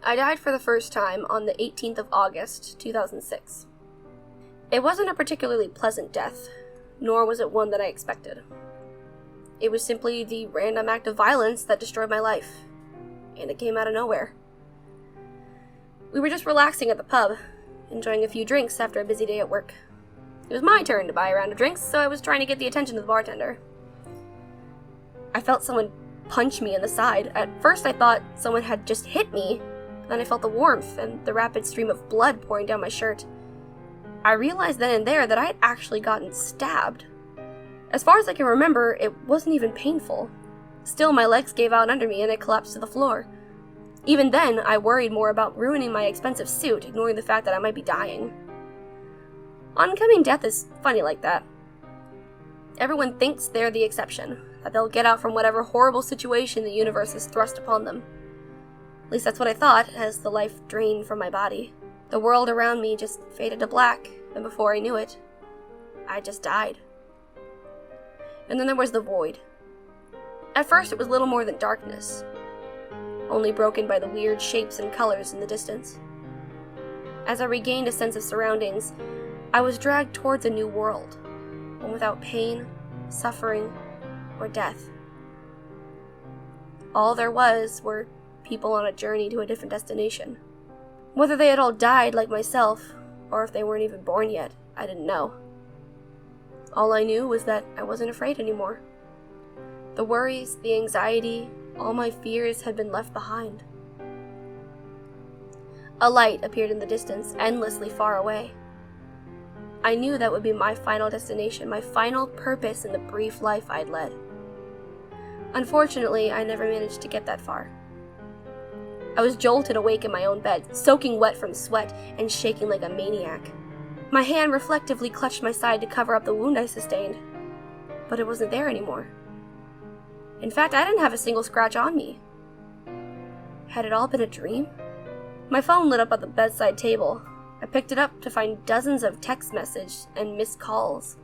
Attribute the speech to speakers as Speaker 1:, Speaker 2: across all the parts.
Speaker 1: I died for the first time on the 18th of August, 2006. It wasn't a particularly pleasant death, nor was it one that I expected. It was simply the random act of violence that destroyed my life, and it came out of nowhere. We were just relaxing at the pub, enjoying a few drinks after a busy day at work. It was my turn to buy a round of drinks, so I was trying to get the attention of the bartender. I felt someone punch me in the side. At first I thought someone had just hit me, then I felt the warmth and the rapid stream of blood pouring down my shirt. I realized then and there that I had actually gotten stabbed. As far as I can remember, it wasn't even painful. Still, my legs gave out under me and I collapsed to the floor. Even then, I worried more about ruining my expensive suit, ignoring the fact that I might be dying. Oncoming death is funny like that. Everyone thinks they're the exception, that they'll get out from whatever horrible situation the universe has thrust upon them. At least that's what I thought, as the life drained from my body. The world around me just faded to black, and before I knew it, I just died. And then there was the void. At first it was little more than darkness, only broken by the weird shapes and colors in the distance. As I regained a sense of surroundings, I was dragged towards a new world, one without pain, suffering, or death. All there was were people on a journey to a different destination. Whether they had all died like myself, or if they weren't even born yet, I didn't know. All I knew was that I wasn't afraid anymore. The worries, the anxiety, all my fears had been left behind. A light appeared in the distance, endlessly far away. I knew that would be my final destination, my final purpose in the brief life I'd led. Unfortunately, I never managed to get that far. I was jolted awake in my own bed, soaking wet from sweat and shaking like a maniac. My hand reflectively clutched my side to cover up the wound I sustained, but it wasn't there anymore. In fact, I didn't have a single scratch on me. Had it all been a dream? My phone lit up at the bedside table. I picked it up to find dozens of text messages and missed calls.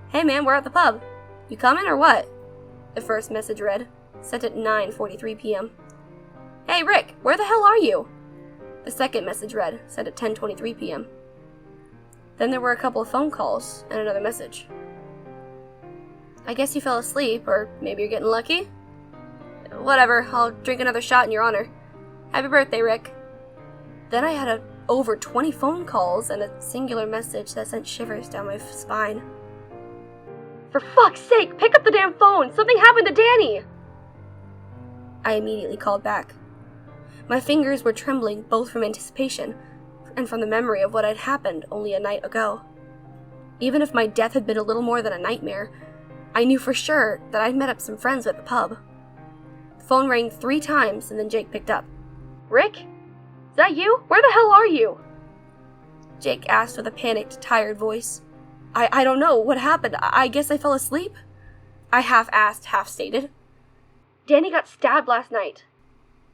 Speaker 1: "Hey man, we're at the pub. You coming or what?" The first message read, sent at 9:43 p.m. "Hey Rick, where the hell are you?" The second message read, sent at 10:23 p.m. Then there were a couple of phone calls and another message. "I guess you fell asleep, or maybe you're getting lucky?" "Whatever, I'll drink another shot in your honor. Happy birthday, Rick." Then I had over 20 phone calls and a singular message that sent shivers down my spine. "For fuck's sake, pick up the damn phone! Something happened to Danny!" I immediately called back. My fingers were trembling both from anticipation and from the memory of what had happened only a night ago. Even if my death had been a little more than a nightmare, I knew for sure that I'd met up some friends at the pub. The phone rang 3 times and then Jake picked up. "Rick? Is that you? Where the hell are you?" Jake asked with a panicked, tired voice. I don't know. What happened? I guess I fell asleep?" I half-asked, half-stated. "Danny got stabbed last night,"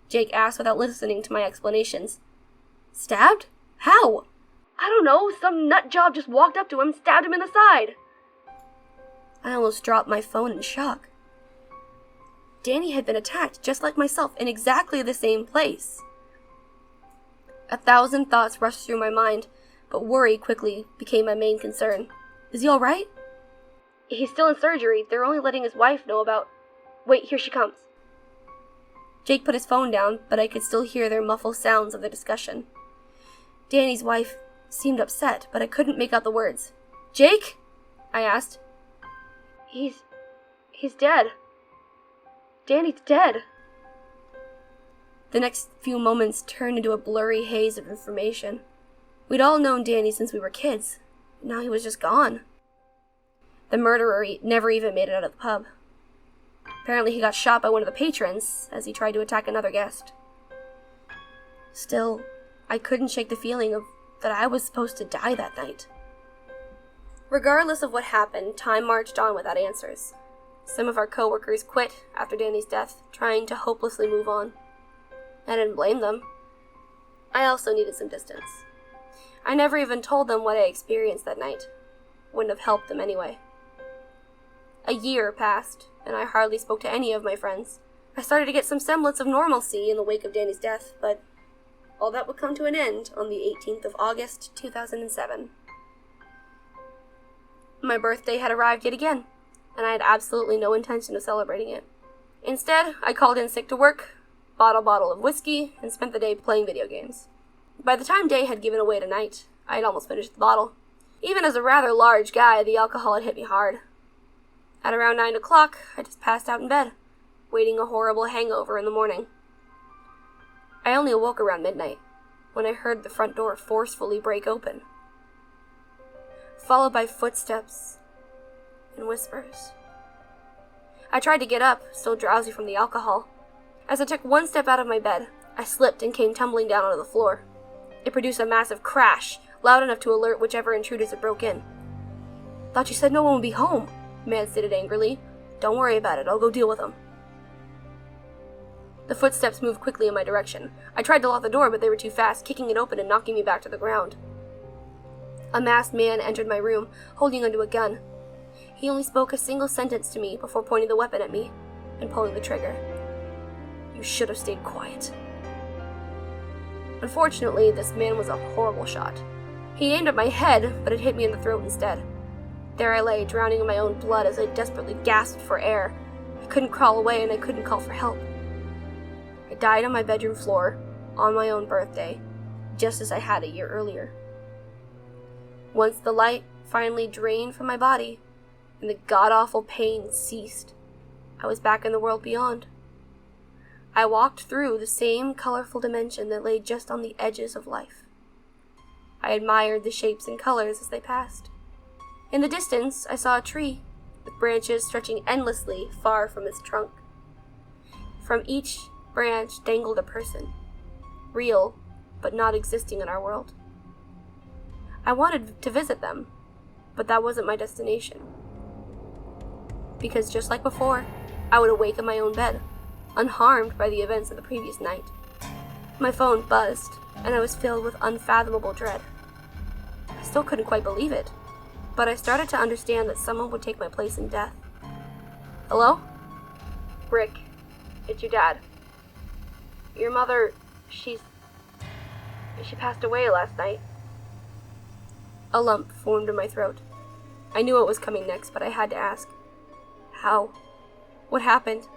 Speaker 1: Jake asked without listening to my explanations. "Stabbed? How?" "I don't know. Some nut job just walked up to him and stabbed him in the side." I almost dropped my phone in shock. Danny had been attacked just like myself in exactly the same place. 1,000 thoughts rushed through my mind, but worry quickly became my main concern. "Is he all right?" "He's still in surgery. They're only letting his wife know about—" "Wait, here she comes." Jake put his phone down, but I could still hear their muffled sounds of the discussion. Danny's wife seemed upset, but I couldn't make out the words. "Jake?" I asked. He's dead. Danny's dead." The next few moments turned into a blurry haze of information. We'd all known Danny since we were kids. Now he was just gone. The murderer never even made it out of the pub. Apparently he got shot by one of the patrons as he tried to attack another guest. Still, I couldn't shake the feeling that I was supposed to die that night. Regardless of what happened, time marched on without answers. Some of our coworkers quit after Danny's death, trying to hopelessly move on. I didn't blame them. I also needed some distance. I never even told them what I experienced that night. Wouldn't have helped them anyway. A year passed, and I hardly spoke to any of my friends. I started to get some semblance of normalcy in the wake of Danny's death, but all that would come to an end on the 18th of August, 2007. My birthday had arrived yet again, and I had absolutely no intention of celebrating it. Instead, I called in sick to work, bought a bottle of whiskey, and spent the day playing video games. By the time day had given away to night, I had almost finished the bottle. Even as a rather large guy, the alcohol had hit me hard. At around 9 o'clock, I just passed out in bed, waiting a horrible hangover in the morning. I only awoke around midnight, when I heard the front door forcefully break open, followed by footsteps and whispers. I tried to get up, still drowsy from the alcohol. As I took one step out of my bed, I slipped and came tumbling down onto the floor. It produced a massive crash, loud enough to alert whichever intruders had broke in. "Thought you said no one would be home," the man stated angrily. "Don't worry about it, I'll go deal with them." The footsteps moved quickly in my direction. I tried to lock the door, but they were too fast, kicking it open and knocking me back to the ground. A masked man entered my room, holding onto a gun. He only spoke a single sentence to me before pointing the weapon at me and pulling the trigger. "You should have stayed quiet." Unfortunately, this man was a horrible shot. He aimed at my head, but it hit me in the throat instead. There I lay, drowning in my own blood as I desperately gasped for air. I couldn't crawl away and I couldn't call for help. I died on my bedroom floor, on my own birthday, just as I had a year earlier. Once the light finally drained from my body, and the god-awful pain ceased, I was back in the world beyond. I walked through the same colorful dimension that lay just on the edges of life. I admired the shapes and colors as they passed. In the distance, I saw a tree, with branches stretching endlessly far from its trunk. From each branch dangled a person, real, but not existing in our world. I wanted to visit them, but that wasn't my destination. Because just like before, I would awake in my own bed, unharmed by the events of the previous night. My phone buzzed, and I was filled with unfathomable dread. I still couldn't quite believe it, but I started to understand that someone would take my place in death. "Hello? Rick, it's your dad. Your mother, she passed away last night." A lump formed in my throat. I knew what was coming next, but I had to ask. "How? What happened?"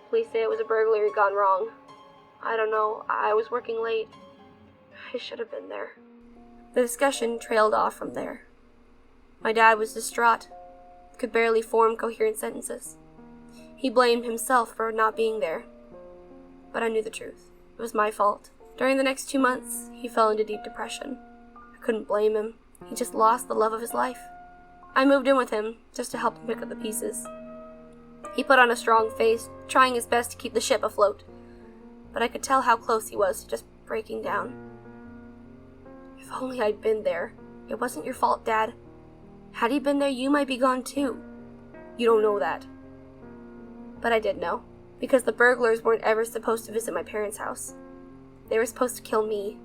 Speaker 1: "Police say it was a burglary gone wrong. I don't know, I was working late. I should have been there." The discussion trailed off from there. My dad was distraught, could barely form coherent sentences. He blamed himself for not being there. But I knew the truth. It was my fault. During the next 2 months, he fell into deep depression. I couldn't blame him. He just lost the love of his life. I moved in with him, just to help him pick up the pieces. He put on a strong face, trying his best to keep the ship afloat. But I could tell how close he was to just breaking down. "If only I'd been there. It wasn't your fault, Dad. Had he been there, you might be gone too. You don't know that." But I did know, because the burglars weren't ever supposed to visit my parents' house. They were supposed to kill me.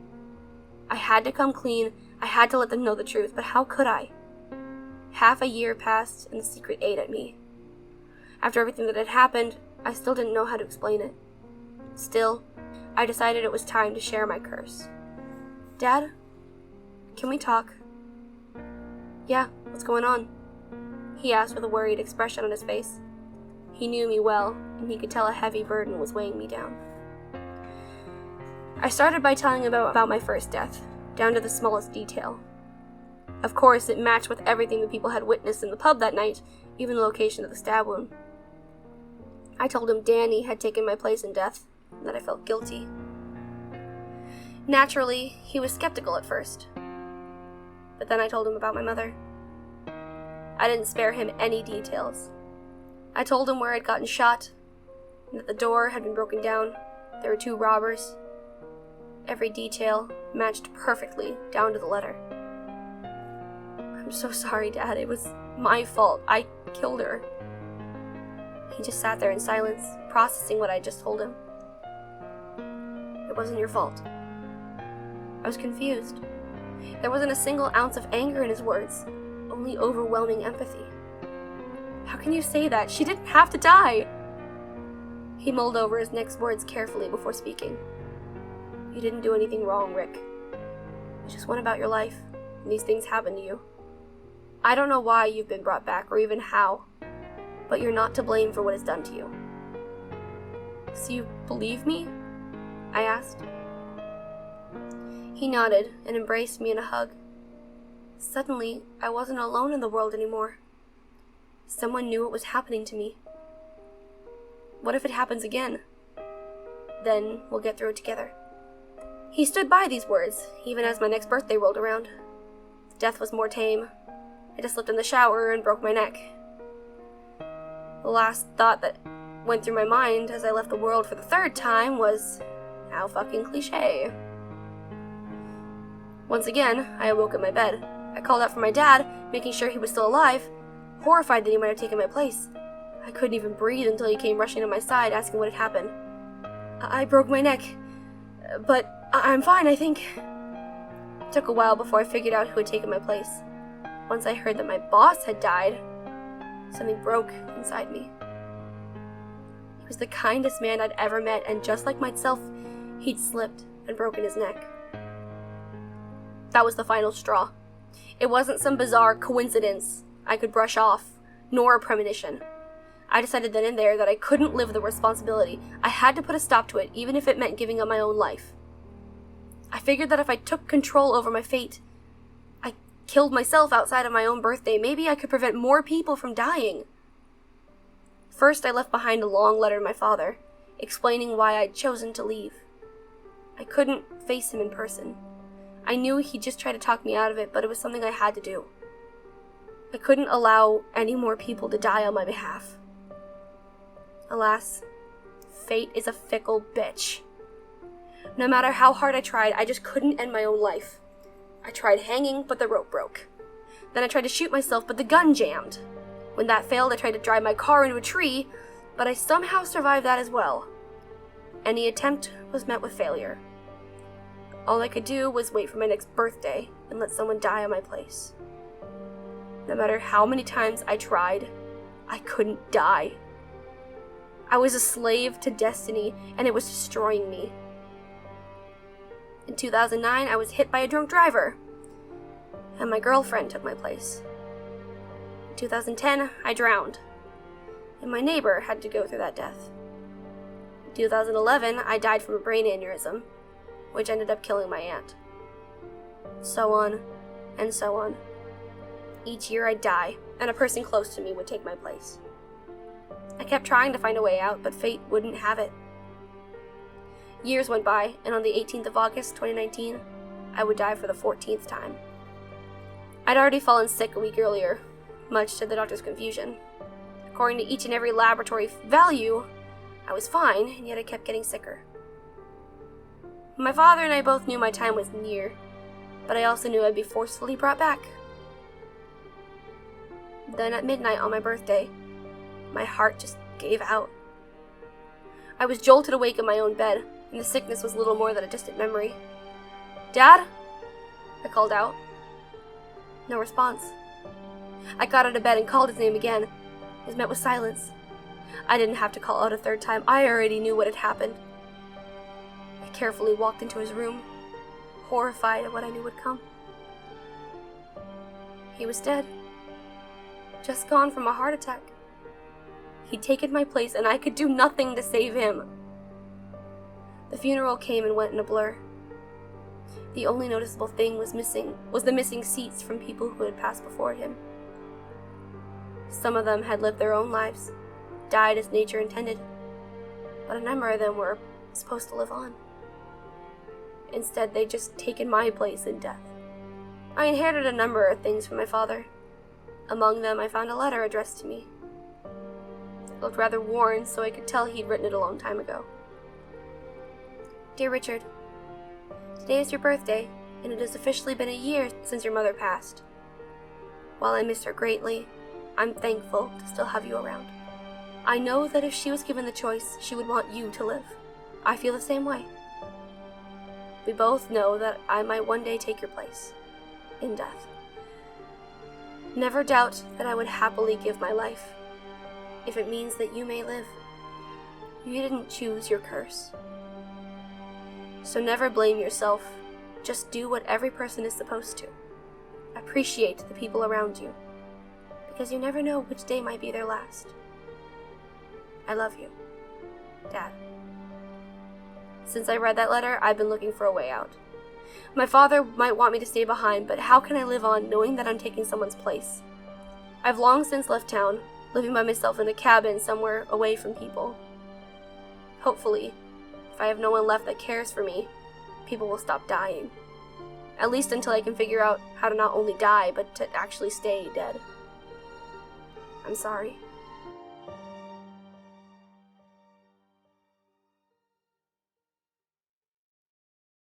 Speaker 1: I had to come clean. I had to let them know the truth, but how could I? Half a year passed, and the secret ate at me. After everything that had happened, I still didn't know how to explain it. Still, I decided it was time to share my curse. "Dad, can we talk?" "Yeah, what's going on?" he asked with a worried expression on his face. He knew me well, and he could tell a heavy burden was weighing me down. I started by telling him about my first death, down to the smallest detail. Of course, it matched with everything the people had witnessed in the pub that night, even the location of the stab wound. I told him Danny had taken my place in death, and that I felt guilty. Naturally, he was skeptical at first. But then I told him about my mother. I didn't spare him any details. I told him where I'd gotten shot, and that the door had been broken down. There were 2 robbers. Every detail matched perfectly, down to the letter. "I'm so sorry, Dad. It was my fault. I killed her." He just sat there in silence, processing what I just told him. "It wasn't your fault." I was confused. There wasn't a single ounce of anger in his words, only overwhelming empathy. "How can you say that? She didn't have to die!" He mulled over his next words carefully before speaking. You didn't do anything wrong, Rick. It's just one about your life, and these things happen to you. I don't know why you've been brought back, or even how, but you're not to blame for what is done to you." "So you believe me?" I asked. He nodded and embraced me in a hug. Suddenly, I wasn't alone in the world anymore. Someone knew what was happening to me. What if it happens again? Then we'll get through it together. He stood by these words, even as my next birthday rolled around. Death was more tame. I just slipped in the shower and broke my neck. The last thought that went through my mind as I left the world for the third time was, how fucking cliche. Once again, I awoke in my bed. I called out for my dad, making sure he was still alive, horrified that he might have taken my place. I couldn't even breathe until he came rushing to my side, asking what had happened. I broke my neck, but I'm fine, I think." It took a while before I figured out who had taken my place. Once I heard that my boss had died, something broke inside me. He was the kindest man I'd ever met, and just like myself, he'd slipped and broken his neck. That was the final straw. It wasn't some bizarre coincidence I could brush off, nor a premonition. I decided then and there that I couldn't live with the responsibility. I had to put a stop to it, even if it meant giving up my own life. I figured that if I took control over my fate, I killed myself outside of my own birthday, maybe I could prevent more people from dying. First, I left behind a long letter to my father, explaining why I'd chosen to leave. I couldn't face him in person. I knew he'd just try to talk me out of it, but it was something I had to do. I couldn't allow any more people to die on my behalf. Alas, fate is a fickle bitch. No matter how hard I tried, I just couldn't end my own life. I tried hanging, but the rope broke. Then I tried to shoot myself, but the gun jammed. When that failed, I tried to drive my car into a tree, but I somehow survived that as well. Any attempt was met with failure. All I could do was wait for my next birthday and let someone die in my place. No matter how many times I tried, I couldn't die. I was a slave to destiny, and it was destroying me. In 2009, I was hit by a drunk driver, and my girlfriend took my place. In 2010, I drowned, and my neighbor had to go through that death. In 2011, I died from a brain aneurysm, which ended up killing my aunt. So on, and so on. Each year I'd die, and a person close to me would take my place. I kept trying to find a way out, but fate wouldn't have it. Years went by, and on the 18th of August, 2019, I would die for the 14th time. I'd already fallen sick a week earlier, much to the doctor's confusion. According to each and every laboratory value, I was fine, and yet I kept getting sicker. My father and I both knew my time was near, but I also knew I'd be forcefully brought back. Then at midnight on my birthday, my heart just gave out. I was jolted awake in my own bed, and the sickness was little more than a distant memory. "Dad?" I called out. No response. I got out of bed and called his name again. I was met with silence. I didn't have to call out a third time. I already knew what had happened. I carefully walked into his room, horrified at what I knew would come. He was dead. Just gone from a heart attack. He'd taken my place, and I could do nothing to save him. The funeral came and went in a blur. The only noticeable thing was the missing seats from people who had passed before him. Some of them had lived their own lives, died as nature intended, but a number of them were supposed to live on. Instead, they'd just taken my place in death. I inherited a number of things from my father. Among them, I found a letter addressed to me. It looked rather worn, so I could tell he'd written it a long time ago. "Dear Richard, today is your birthday, and it has officially been a year since your mother passed. While I miss her greatly, I'm thankful to still have you around. I know that if she was given the choice, she would want you to live. I feel the same way. We both know that I might one day take your place, in death. Never doubt that I would happily give my life, if it means that you may live. You didn't choose your curse. So never blame yourself. Just do what every person is supposed to. Appreciate the people around you, because you never know which day might be their last. I love you, Dad. Since I read that letter, I've been looking for a way out. My father might want me to stay behind, but how can I live on knowing that I'm taking someone's place? I've long since left town, living by myself in a cabin somewhere away from people. Hopefully, if I have no one left that cares for me, people will stop dying. At least until I can figure out how to not only die, but to actually stay dead. I'm sorry.